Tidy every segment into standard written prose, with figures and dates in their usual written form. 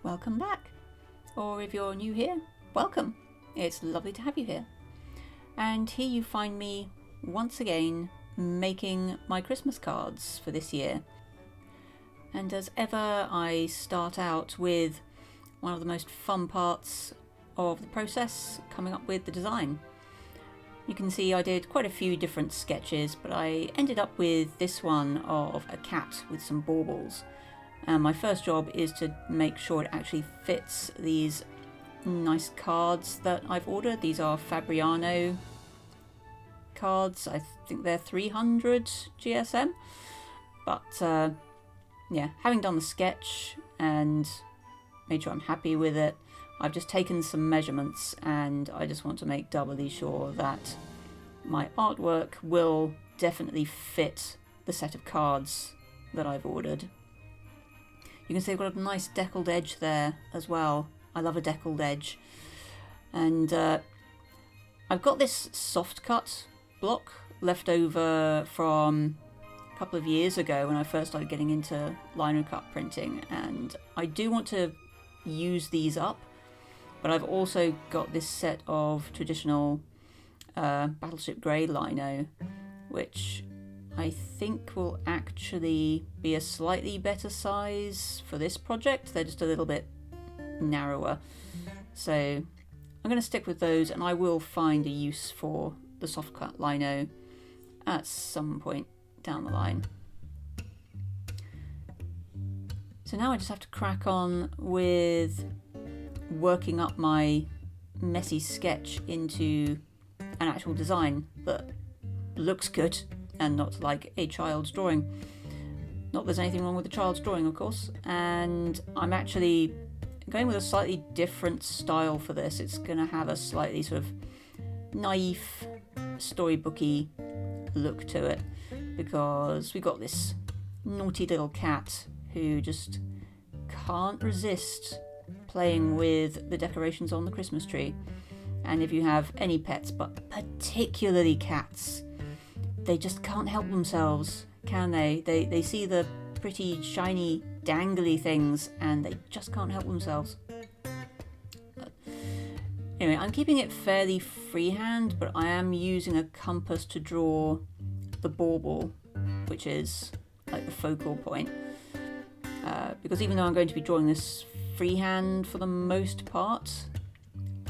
welcome back. Or if you're new here, welcome. It's lovely to have you here. And here you find me once again making my Christmas cards for this year. And as ever, I start out with one of the most fun parts of the process, coming up with the design. You can see I did quite a few different sketches, but I ended up with this one of a cat with some baubles. And my first job is to make sure it actually fits these nice cards that I've ordered. These are Fabriano cards. I think they're 300 GSM. But yeah, having done the sketch and made sure I'm happy with it, I've just taken some measurements and I just want to make doubly sure that my artwork will definitely fit the set of cards that I've ordered. You can see I've got a nice deckled edge there as well. I love a deckled edge. And I've got this soft cut block left over from a couple of years ago when I first started getting into Linocut printing, and I do want to use these up, but I've also got this set of traditional Battleship Grey lino, which I think will actually be a slightly better size for this project. They're just a little bit narrower. So I'm going to stick with those, and I will find a use for the soft cut lino at some point down the line. So now I just have to crack on with working up my messy sketch into an actual design that looks good and not like a child's drawing. Not that there's anything wrong with a child's drawing, of course. And I'm actually going with a slightly different style for this. It's going to have a slightly sort of naif, storybooky look to it, because we got this naughty little cat who just can't resist playing with the decorations on the Christmas tree. And if you have any pets, but particularly cats, they just can't help themselves, can they? They see the pretty shiny dangly things and they just can't help themselves. But anyway, I'm keeping it fairly freehand, but I am using a compass to draw the bauble, which is like the focal point. Because even though I'm going to be drawing this freehand for the most part,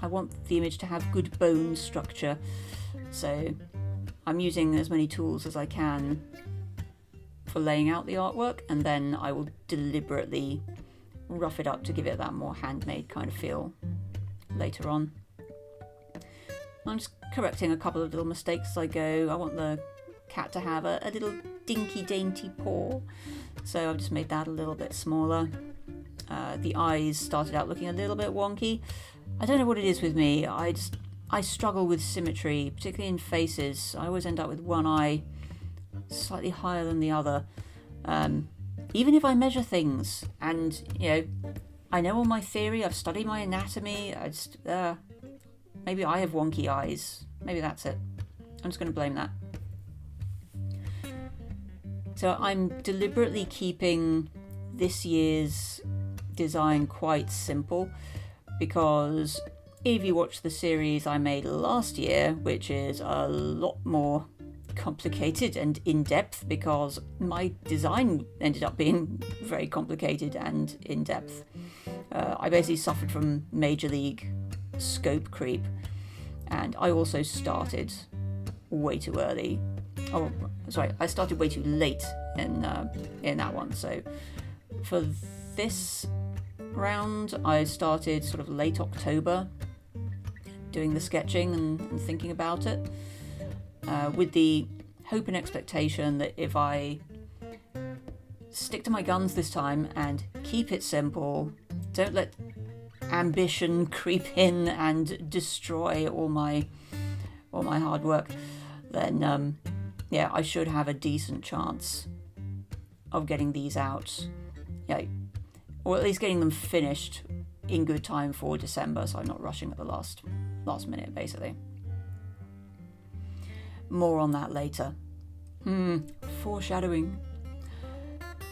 I want the image to have good bone structure. So I'm using as many tools as I can for laying out the artwork, and then I will deliberately rough it up to give it that more handmade kind of feel later on. I'm just correcting a couple of little mistakes as I go. I want the cat to have a little dinky dainty paw, so I've just made that a little bit smaller. The eyes started out looking a little bit wonky. I don't know what it is with me. I struggle with symmetry, particularly in faces. I always end up with one eye slightly higher than the other. Even if I measure things, and I know all my theory, I've studied my anatomy, maybe I have wonky eyes. Maybe that's it. I'm just going to blame that. So I'm deliberately keeping this year's design quite simple, because if you watch the series I made last year, which is a lot more complicated and in-depth, because my design ended up being very complicated and in-depth. I basically suffered from major league scope creep, and I also started way too early. Oh, sorry, I started way too late in that one. So for this round, I started sort of late October doing the sketching and thinking about it, with the hope and expectation that if I stick to my guns this time and keep it simple, don't let ambition creep in and destroy all my hard work, then I should have a decent chance of getting these out, or at least getting them finished in good time for December, so I'm not rushing at the last minute, basically. More on that later. Foreshadowing.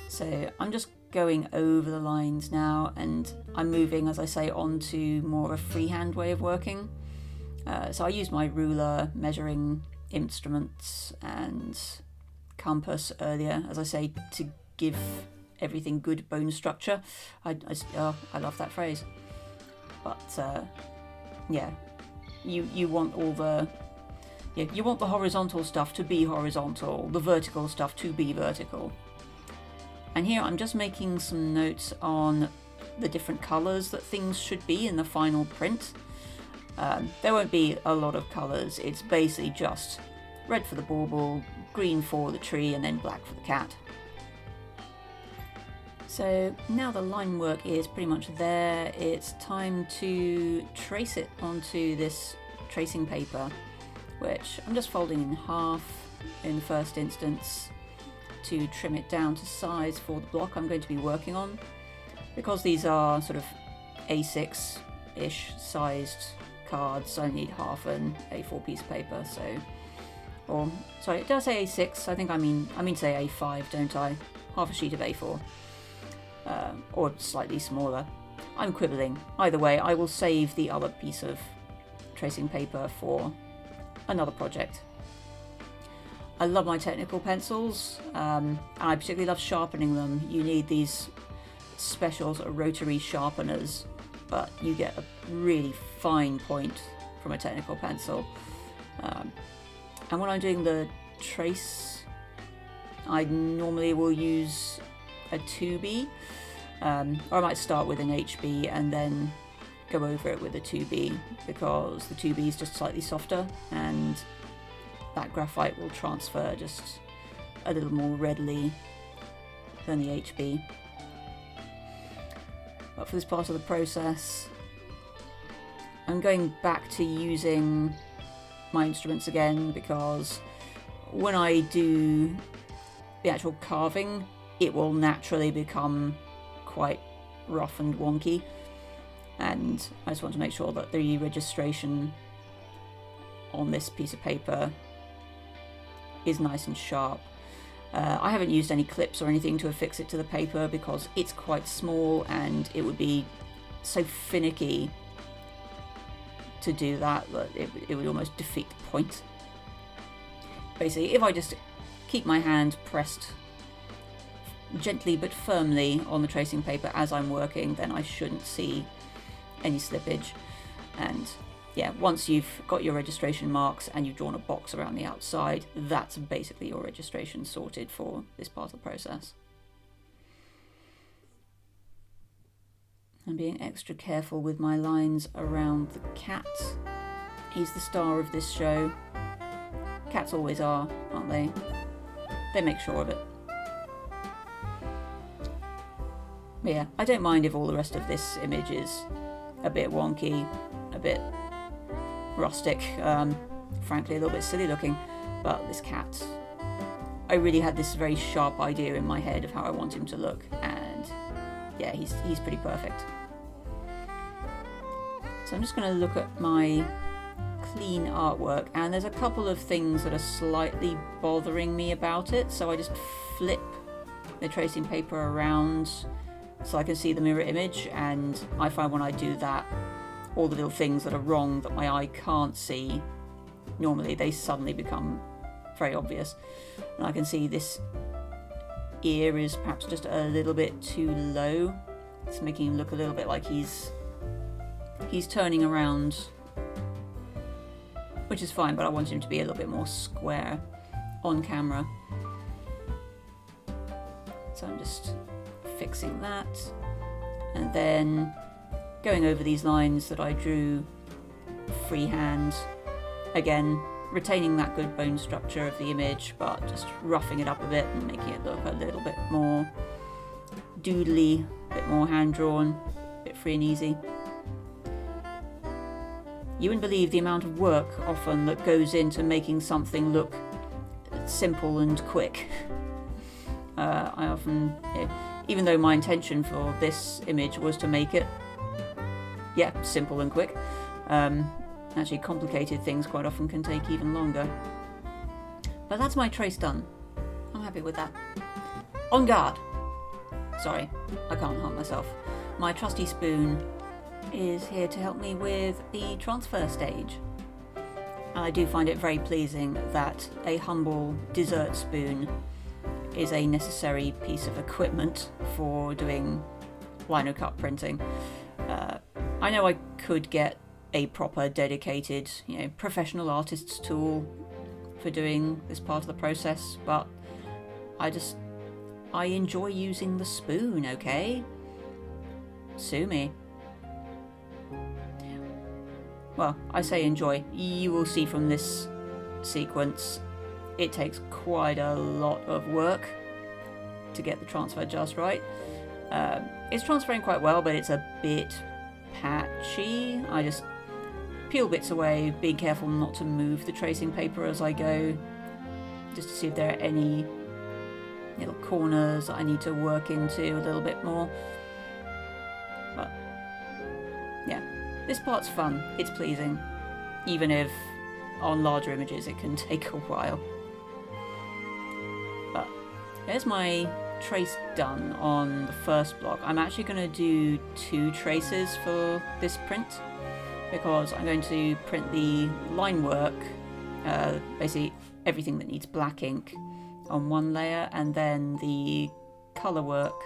So I'm just going over the lines now, and I'm moving, as I say, onto more of a freehand way of working. So I used my ruler, measuring instruments and compass earlier, as I say, to give everything good bone structure. I love that phrase. But yeah, you want all the you want the horizontal stuff to be horizontal, the vertical stuff to be vertical. And here I'm just making some notes on the different colours that things should be in the final print. There won't be a lot of colours. It's basically just red for the bauble, green for the tree, and then black for the cat. So now the line work is pretty much there, it's time to trace it onto this tracing paper, which I'm just folding in half in the first instance to trim it down to size for the block I'm going to be working on. Because these are sort of A6-ish sized cards, I need half an A4 piece of paper, so... Or, sorry, did I say A6? I mean to say A5, don't I? Half a sheet of A4. Or slightly smaller. I'm quibbling. Either way, I will save the other piece of tracing paper for another project. I love my technical pencils, and I particularly love sharpening them. You need these special sort of rotary sharpeners, but you get a really fine point from a technical pencil. And when I'm doing the trace, I normally will use a 2B, or I might start with an HB and then go over it with a 2B, because the 2B is just slightly softer and that graphite will transfer just a little more readily than the HB. But for this part of the process, I'm going back to using my instruments again, because when I do the actual carving, it will naturally become quite rough and wonky, and I just want to make sure that the registration on this piece of paper is nice and sharp. I haven't used any clips or anything to affix it to the paper because it's quite small and it would be so finicky to do that it would almost defeat the point. Basically, if I just keep my hand pressed gently but firmly on the tracing paper as I'm working, then I shouldn't see any slippage. And yeah, once you've got your registration marks and you've drawn a box around the outside, that's basically your registration sorted for this part of the process. I'm being extra careful with my lines around the cat. He's the star of this show. Cats always are, aren't they? They make sure of it. But yeah, I don't mind if all the rest of this image is a bit wonky, a bit rustic, frankly a little bit silly looking, but this cat, I really had this very sharp idea in my head of how I want him to look, and yeah, he's pretty perfect. So I'm just going to look at my clean artwork, and there's a couple of things that are slightly bothering me about it, so I just flip the tracing paper around so I can see the mirror image, and I find when I do that, all the little things that are wrong that my eye can't see, normally they suddenly become very obvious. And I can see this ear is perhaps just a little bit too low. It's making him look a little bit like he's turning around, which is fine, but I want him to be a little bit more square on camera. So I'm just fixing that, and then going over these lines that I drew freehand, again retaining that good bone structure of the image, but just roughing it up a bit and making it look a little bit more doodly, a bit more hand-drawn, a bit free and easy. You wouldn't believe the amount of work often that goes into making something look simple and quick. I often, even though my intention for this image was to make it simple and quick, actually complicated things quite often can take even longer. But that's my trace done. I'm happy with that. On guard! sorry, I can't help myself. My trusty spoon is here to help me with the transfer stage. And I do find it very pleasing that a humble dessert spoon is a necessary piece of equipment for doing Linocut printing. I know I could get a proper dedicated, professional artist's tool for doing this part of the process, but I enjoy using the spoon, okay? Sue me. Well, I say enjoy. You will see from this sequence, it takes quite a lot of work to get the transfer just right. It's transferring quite well, but it's a bit patchy. I just peel bits away, being careful not to move the tracing paper as I go, just to see if there are any little corners I need to work into a little bit more. But yeah, this part's fun, it's pleasing, even if on larger images it can take a while. But there's my trace done on the first block. I'm actually going to do 2 traces for this print, because I'm going to print the Linework, basically everything that needs black ink, on one layer, and then the colour work,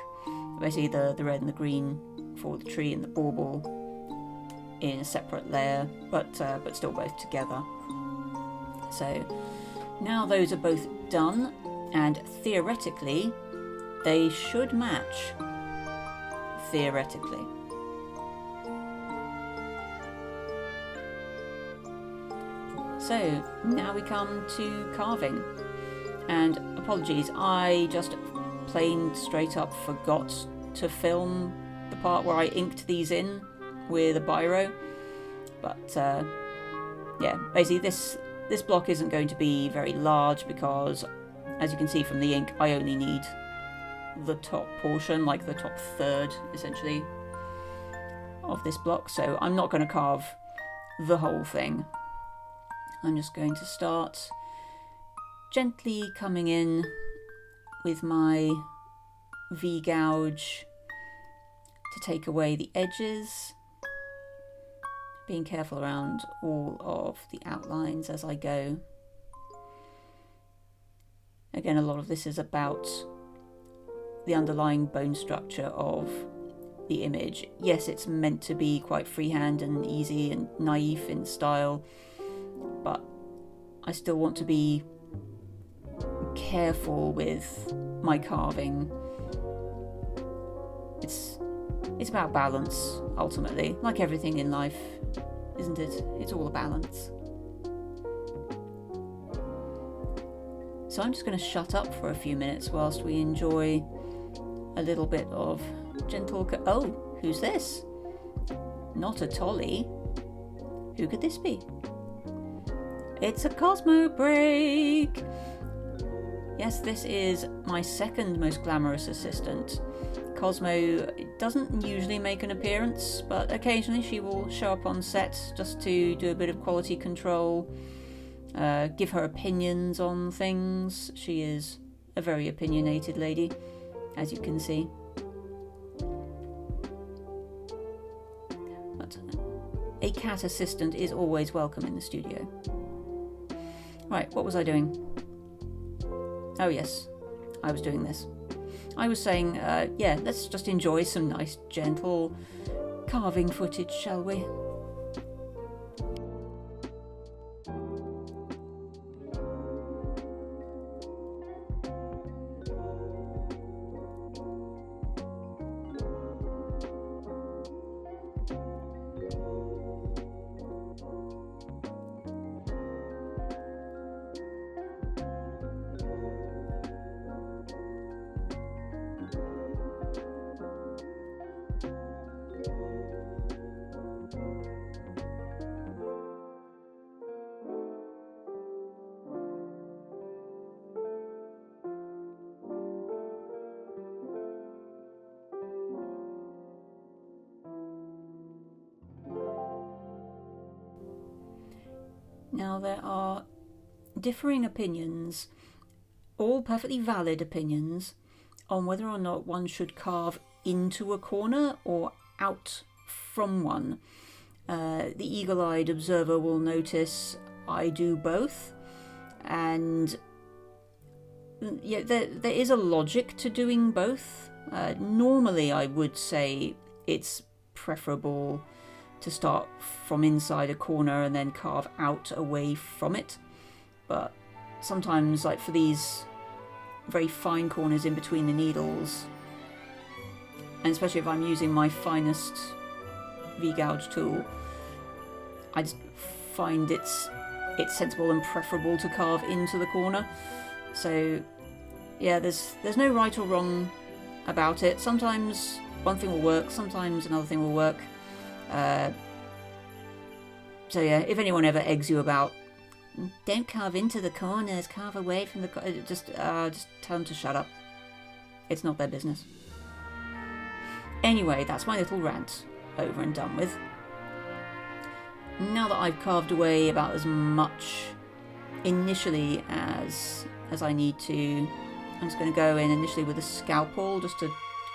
basically the red and the green for the tree and the bauble, in a separate layer, but still both together. So now those are both done, and theoretically they should match. Theoretically. So now we come to carving. And apologies, I just plain straight up forgot to film the part where I inked these in with a biro. But yeah, basically this block isn't going to be very large, because as you can see from the ink, I only need the top portion, like the top third essentially of this block. So I'm not going to carve the whole thing. I'm just going to start gently coming in with my V-gouge to take away the edges, being careful around all of the outlines as I go. Again, a lot of this is about the underlying bone structure of the image. Yes, it's meant to be quite freehand and easy and naive in style, but I still want to be careful with my carving. It's about balance, ultimately, like everything in life, isn't it? It's all a balance. So I'm just going to shut up for a few minutes whilst we enjoy a little bit of gentle... Oh, who's this? Not a Tolly. Who could this be? It's a Cosmo Break! Yes, this is my second most glamorous assistant. Cosmo doesn't usually make an appearance, but occasionally she will show up on set just to do a bit of quality control, give her opinions on things. She is a very opinionated lady, as you can see. But a cat assistant is always welcome in the studio. Right, what was I doing? Oh yes, I was doing this. I was saying, yeah, let's just enjoy some nice, gentle carving footage, shall we? Now, there are differing opinions, all perfectly valid opinions, on whether or not one should carve into a corner or out from one. The eagle-eyed observer will notice I do both, and yeah, there is a logic to doing both. Normally I would say it's preferable to start from inside a corner and then carve out away from it, but sometimes, like for these very fine corners in between the needles, and especially if I'm using my finest V-gouge tool, I just find it's sensible and preferable to carve into the corner. So yeah, there's no right or wrong about it. Sometimes one thing will work, sometimes another thing will work. So yeah, if anyone ever eggs you about, don't carve into the corners, carve away from the just tell them to shut up. It's not their business. Anyway, that's my little rant over and done with. Now that I've carved away about as much initially as I need to, I'm just going to go in initially with a scalpel just to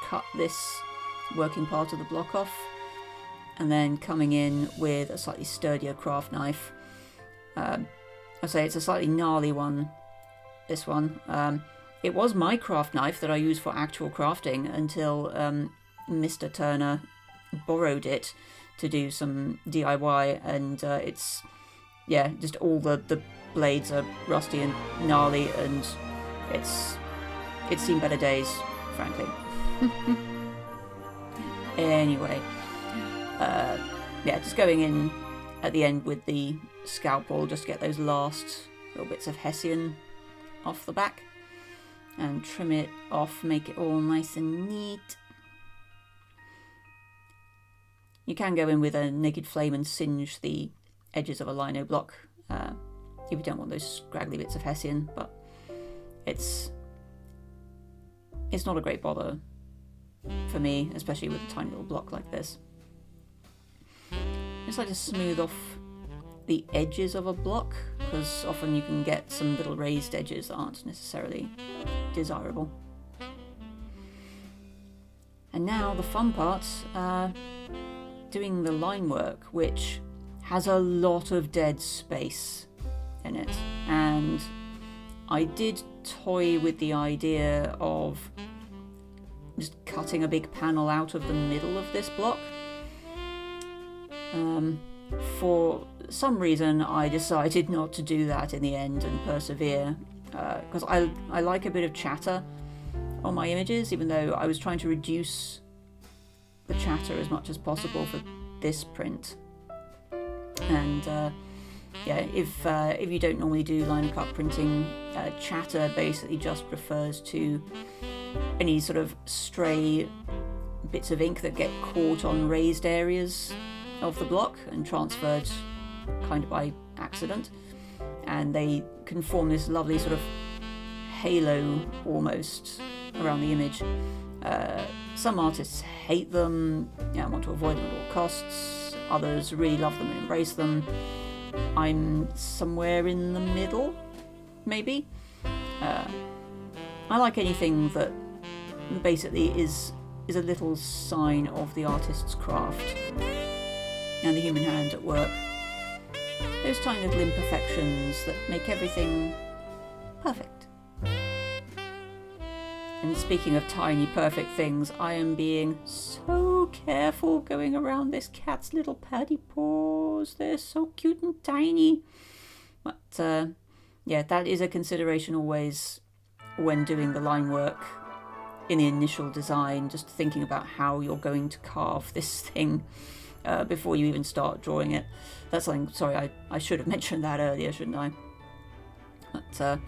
cut this working part of the block off, and then coming in with a slightly sturdier craft knife. I say it's a slightly gnarly one, this one. It was my craft knife that I used for actual crafting until Mr. Turner borrowed it to do some DIY, and it's, yeah, just all the blades are rusty and gnarly, and it's seen better days, frankly. Anyway, yeah, just going in at the end with the scalpel, just get those last little bits of hessian off the back and trim it off, make it all nice and neat. You can go in with a naked flame and singe the edges of a lino block if you don't want those scraggly bits of hessian, but it's not a great bother for me, especially with a tiny little block like this. I just like to smooth off the edges of a block, because often you can get some little raised edges that aren't necessarily desirable. And now the fun part, doing the line work, which has a lot of dead space in it. And I did toy with the idea of just cutting a big panel out of the middle of this block. For some reason I decided not to do that in the end and persevere, because I like a bit of chatter on my images, even though I was trying to reduce the chatter as much as possible for this print. And yeah, if you don't normally do Linocut printing, chatter basically just refers to any sort of stray bits of ink that get caught on raised areas of the block and transferred kind of by accident, and they can form this lovely sort of halo almost around the image. Some artists hate them, and want to avoid them at all costs. Others really love them and embrace them. I'm somewhere in the middle, maybe. I like anything that basically is a little sign of the artist's craft and the human hand at work. Those tiny little imperfections that make everything perfect. And speaking of tiny perfect things, I am being so careful going around this cat's little paddy paws. They're so cute and tiny. But yeah, that is a consideration always when doing the line work in the initial design, just thinking about how you're going to carve this thing before you even start drawing it. That's something, sorry, I should have mentioned that earlier, shouldn't I? But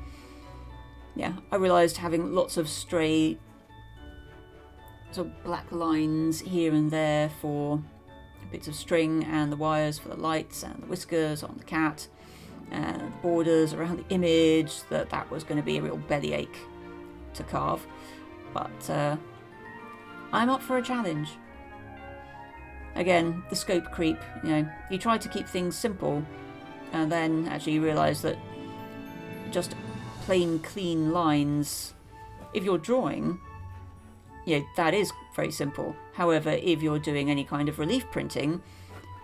yeah, I realised having lots of stray sort of black lines here and there for bits of string and the wires for the lights and the whiskers on the cat and the borders around the image, that was going to be a real bellyache to carve. But I'm up for a challenge. Again, the scope creep, you try to keep things simple and then actually you realise that just plain clean lines, if you're drawing, that is very simple. However, if you're doing any kind of relief printing,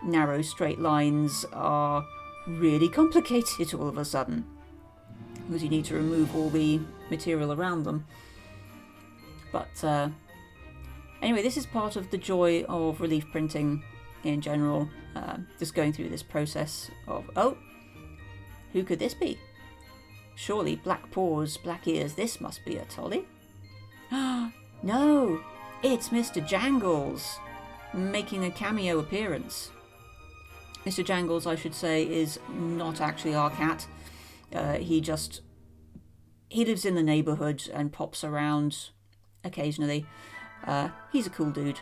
narrow straight lines are really complicated all of a sudden, because you need to remove all the material around them. But anyway, this is part of the joy of relief printing in general, just going through this process of, oh, who could this be? Surely black paws, black ears, this must be a Tolly. No, it's Mr. Jangles, making a cameo appearance. Mr. Jangles, I should say, is not actually our cat. He lives in the neighbourhood and pops around occasionally. He's a cool dude.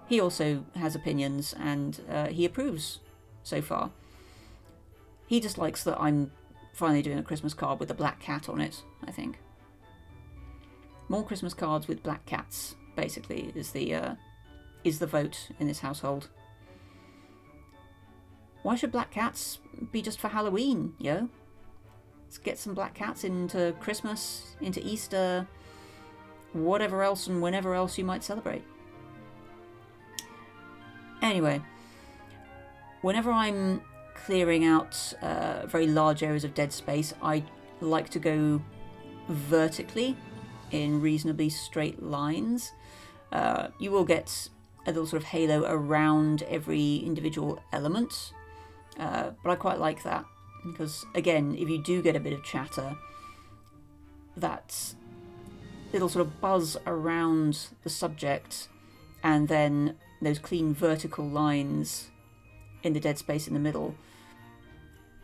He also has opinions, and he approves so far. He just likes that I'm finally doing a Christmas card with a black cat on it, I think. More Christmas cards with black cats, basically, is the vote in this household. Why should black cats be just for Halloween, yo? Let's get some black cats into Christmas, into Easter, whatever else and whenever else you might celebrate. Anyway, whenever I'm clearing out very large areas of dead space, I like to go vertically in reasonably straight lines. You will get a little sort of halo around every individual element, but I quite like that, because again, if you do get a bit of chatter, that little sort of buzz around the subject and then those clean vertical lines in the dead space in the middle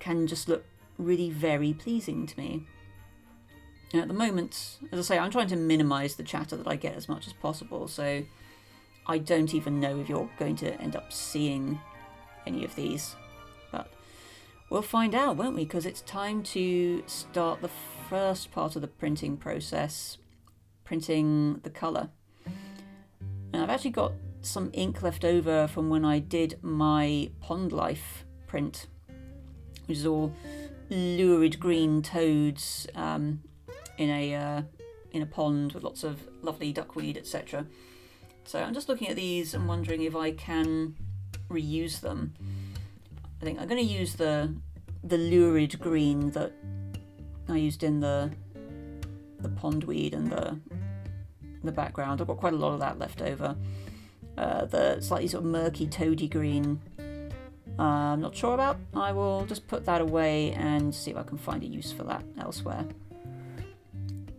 can just look really very pleasing to me. And at the moment, as I say, I'm trying to minimise the chatter that I get as much as possible, so I don't even know if you're going to end up seeing any of these. But we'll find out, won't we? Because it's time to start the first part of the printing process, printing the colour. And I've actually got some ink left over from when I did my Pond Life print, which is all lurid green toads in a pond with lots of lovely duckweed, etc. So I'm just looking at these and wondering if I can reuse them. I think I'm going to use the lurid green that I used in the pondweed and the background. I've got quite a lot of that left over. The slightly sort of murky toady green, I'm not sure about. I will just put that away and see if I can find a use for that elsewhere.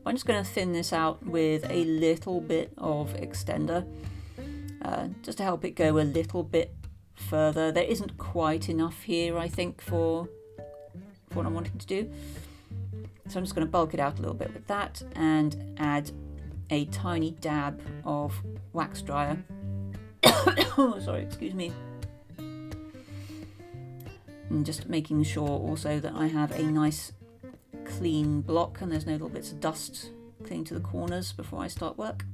I'm just going to thin this out with a little bit of extender, just to help it go a little bit further. There isn't quite enough here, I think, for what I'm wanting to do. So I'm just going to bulk it out a little bit with that and add a tiny dab of wax dryer. Oh, sorry, excuse me. And just making sure also that I have a nice clean block and there's no little bits of dust clinging to the corners before I start work.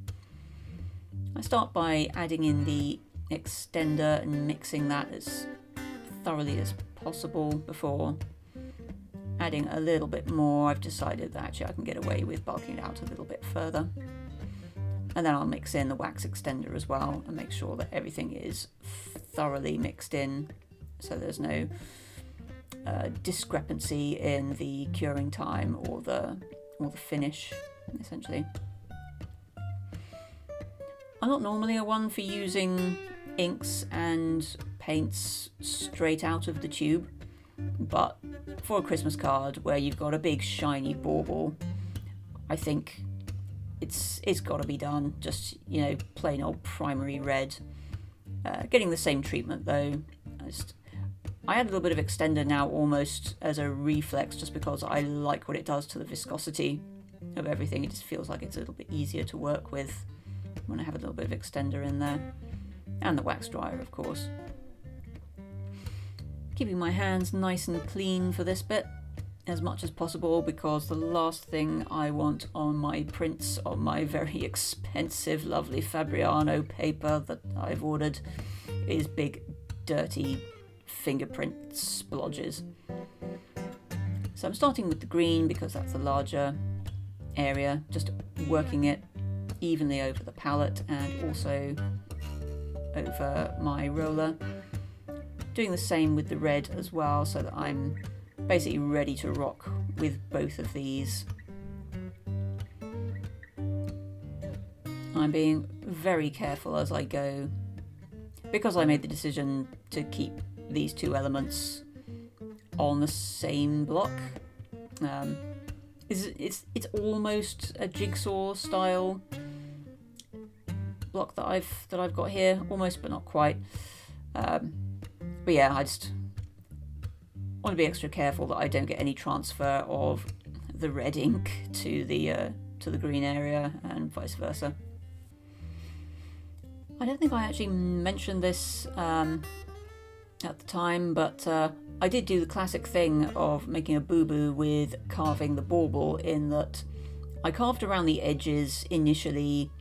I start by adding in the extender and mixing that as thoroughly as possible before adding a little bit more. I've decided that actually I can get away with bulking it out a little bit further. And then I'll mix in the wax extender as well and make sure that everything is thoroughly mixed in, so there's no discrepancy in the curing time or the finish, essentially. I'm not normally a one for using inks and paints straight out of the tube, but for a Christmas card where you've got a big shiny bauble, I think it's got to be done. Just, plain old primary red. Getting the same treatment though. I add a little bit of extender now almost as a reflex, just because I like what it does to the viscosity of everything. It just feels like it's a little bit easier to work with when I have a little bit of extender in there. And the wax dryer, of course. Keeping my hands nice and clean for this bit as much as possible, because the last thing I want on my prints on my very expensive, lovely Fabriano paper that I've ordered is big, dirty fingerprint splodges. So I'm starting with the green because that's the larger area, just working it evenly over the palette and also over my roller. Doing the same with the red as well, so that I'm basically ready to rock with both of these. I'm being very careful as I go, because I made the decision to keep these two elements on the same block. It's almost a jigsaw style block that I've got here, almost, but not quite. But yeah, I just want to be extra careful that I don't get any transfer of the red ink to the green area and vice versa. I don't think I actually mentioned this at the time, but I did do the classic thing of making a boo-boo with carving the bauble, in that I carved around the edges initially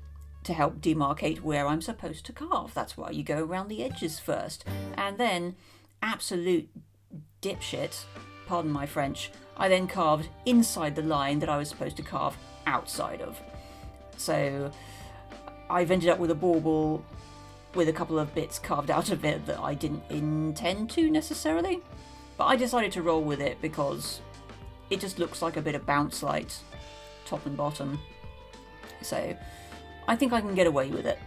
to help demarcate where I'm supposed to carve. That's why you go around the edges first. And then, absolute dipshit, pardon my French, I then carved inside the line that I was supposed to carve outside of. So I've ended up with a bauble with a couple of bits carved out of it that I didn't intend to necessarily, but I decided to roll with it because it just looks like a bit of bounce light, top and bottom. So I think I can get away with it.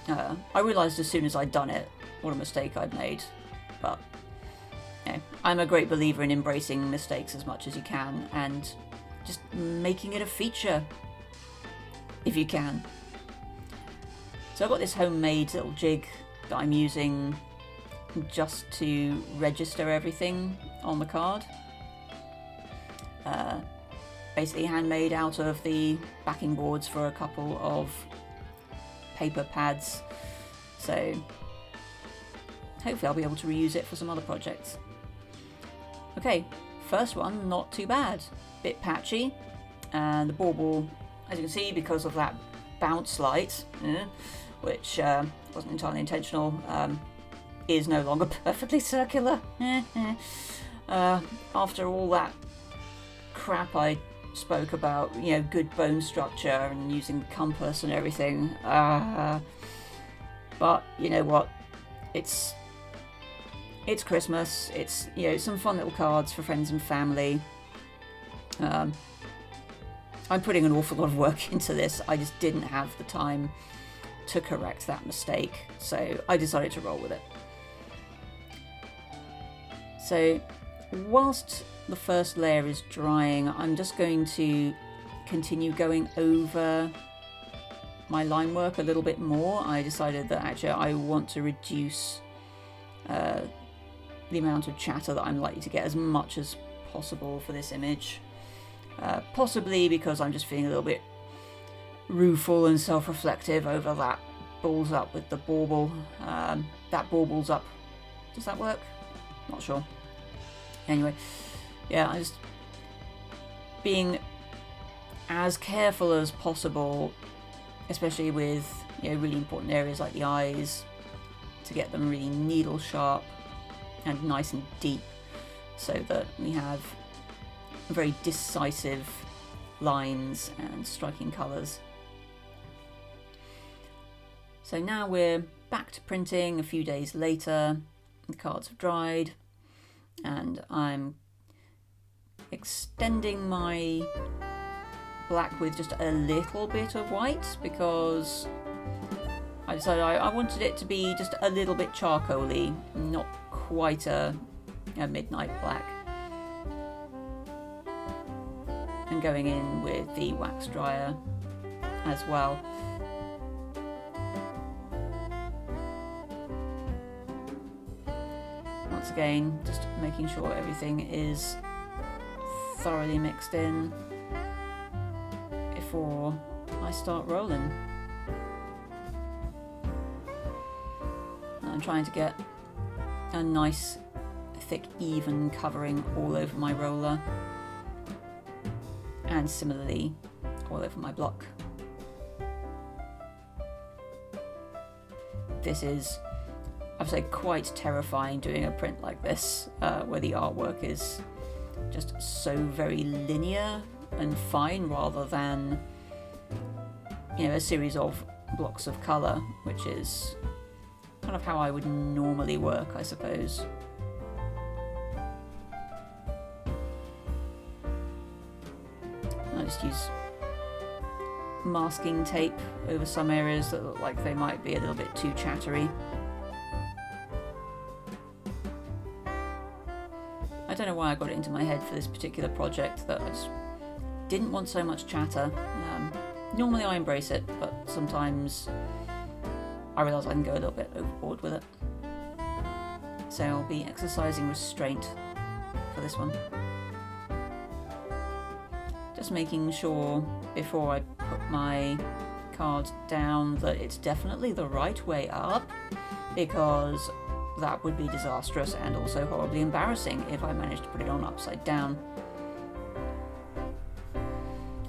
I realised as soon as I'd done it what a mistake I'd made, but you know, I'm a great believer in embracing mistakes as much as you can and just making it a feature if you can. So I've got this homemade little jig that I'm using just to register everything on the card. Basically handmade out of the backing boards for a couple of paper pads. So hopefully I'll be able to reuse it for some other projects. Okay, first one, not too bad. Bit patchy, and the bauble, as you can see, because of that bounce light, which wasn't entirely intentional, is no longer perfectly circular. After all that crap I spoke about, you know, good bone structure and using the compass and everything, but you know what, it's Christmas, it's, you know, some fun little cards for friends and family. I'm putting an awful lot of work into this. I just didn't have the time to correct that mistake, so I decided to roll with it. So whilst the first layer is drying, I'm just going to continue going over my line work a little bit more. I decided that actually I want to reduce the amount of chatter that I'm likely to get as much as possible for this image. Possibly because I'm just feeling a little bit rueful and self-reflective over that balls up with the bauble. That baubles up. Does that work? Not sure. Anyway, yeah, I'm just being as careful as possible, especially with, you know, really important areas like the eyes, to get them really needle sharp and nice and deep, so that we have very decisive lines and striking colours. So now we're back to printing a few days later. The cards have dried and I'm extending my black with just a little bit of white, because I decided I wanted it to be just a little bit charcoaly, not quite a midnight black. And going in with the wax dryer as well. Once again, just making sure everything is thoroughly mixed in before I start rolling. I'm trying to get a nice, thick, even covering all over my roller, and similarly all over my block. This is, I would say, quite terrifying doing a print like this, where the artwork is just so very linear and fine, rather than a series of blocks of colour, which is kind of how I would normally work, I suppose. I just use masking tape over some areas that look like they might be a little bit too chattery. I don't know why I got it into my head for this particular project that I just didn't want so much chatter. Normally I embrace it, but sometimes I realise I can go a little bit overboard with it. So I'll be exercising restraint for this one. Just making sure before I put my card down that it's definitely the right way up, because that would be disastrous and also horribly embarrassing if I managed to put it on upside down.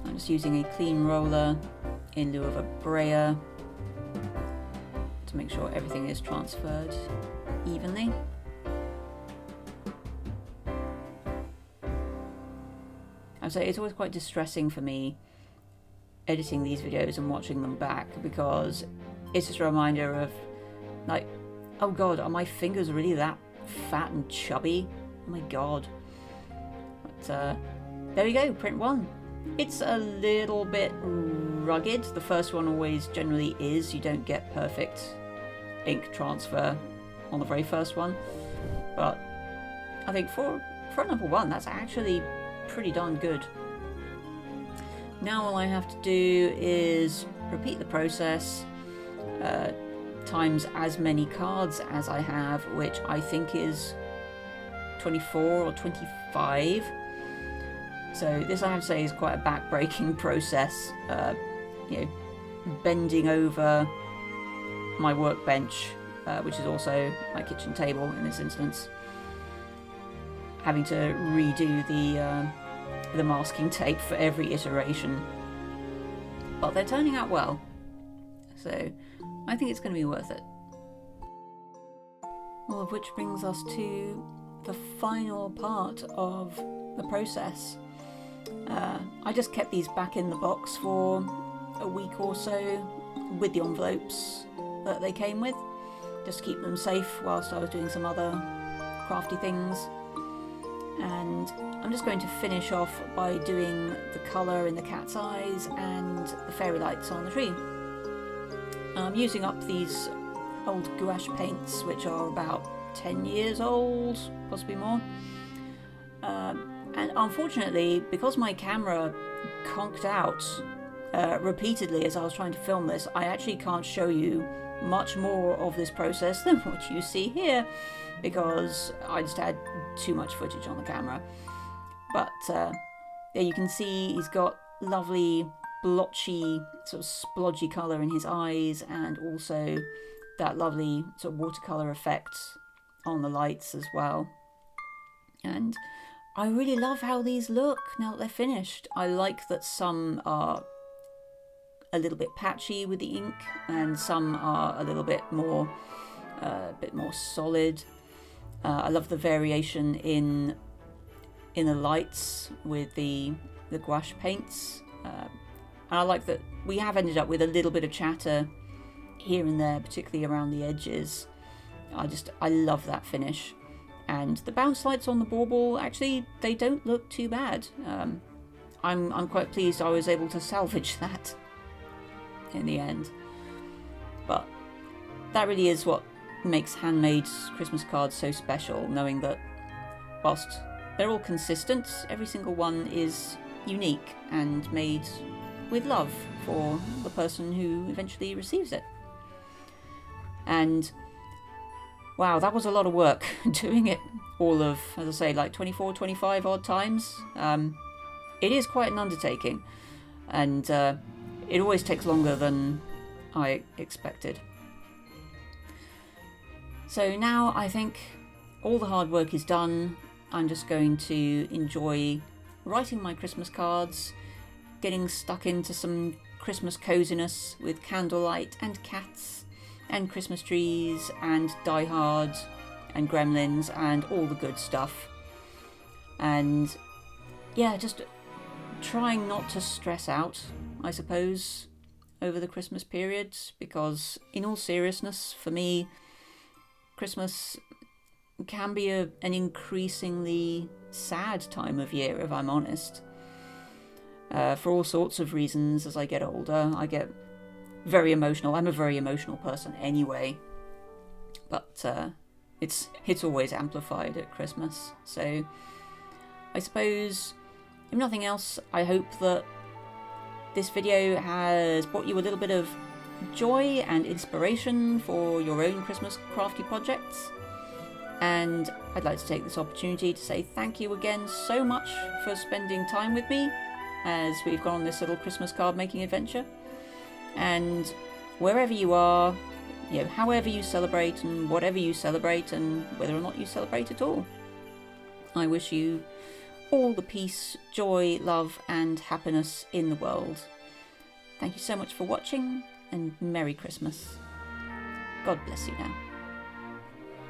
I'm just using a clean roller in lieu of a brayer to make sure everything is transferred evenly. I'd say it's always quite distressing for me editing these videos and watching them back, because it's just a reminder of, like, oh god, are my fingers really that fat and chubby? Oh my god. But there we go, print one. It's a little bit rugged. The first one always generally is. You don't get perfect ink transfer on the very first one. But I think for a number one, that's actually pretty darn good. Now all I have to do is repeat the process times as many cards as I have, which I think is 24 or 25. So this, I have to say, is quite a back-breaking process. Bending over my workbench, which is also my kitchen table in this instance, having to redo the masking tape for every iteration. But they're turning out well, so I think it's going to be worth it. All of which brings us to the final part of the process. I just kept these back in the box for a week or so with the envelopes that they came with, just to keep them safe whilst I was doing some other crafty things. And I'm just going to finish off by doing the colour in the cat's eyes and the fairy lights on the tree. I'm using up these old gouache paints, which are about 10 years old, possibly more. And unfortunately, because my camera conked out repeatedly as I was trying to film this, I actually can't show you much more of this process than what you see here, because I just had too much footage on the camera. But there you can see he's got lovely blotchy, sort of splodgy colour in his eyes, and also that lovely sort of watercolour effect on the lights as well. And I really love how these look now that they're finished. I like that some are a little bit patchy with the ink, and some are a little bit more solid. I love the variation in the lights with the gouache paints. And I like that we have ended up with a little bit of chatter here and there, particularly around the edges. I love that finish. And the bounce lights on the bauble, actually, they don't look too bad. I'm quite pleased I was able to salvage that in the end. But that really is what makes handmade Christmas cards so special, knowing that whilst they're all consistent, every single one is unique and made with love for the person who eventually receives it. And wow, that was a lot of work doing it all of, as I say, like 24, 25 odd times. It is quite an undertaking, and it always takes longer than I expected. So now I think all the hard work is done. I'm just going to enjoy writing my Christmas cards, getting stuck into some Christmas coziness with candlelight and cats and Christmas trees and Die Hard and Gremlins and all the good stuff. And yeah, just trying not to stress out, I suppose, over the Christmas period, because in all seriousness, for me, Christmas can be an increasingly sad time of year, if I'm honest. For all sorts of reasons. As I get older, I get very emotional. I'm a very emotional person anyway, but it's always amplified at Christmas. So I suppose, if nothing else, I hope that this video has brought you a little bit of joy and inspiration for your own Christmas crafty projects. And I'd like to take this opportunity to say thank you again so much for spending time with me as we've gone on this little Christmas card making adventure. And wherever you are, however you celebrate and whatever you celebrate and whether or not you celebrate at all, I wish you all the peace, joy, love and happiness in the world. Thank you so much for watching, and Merry Christmas. God bless you now.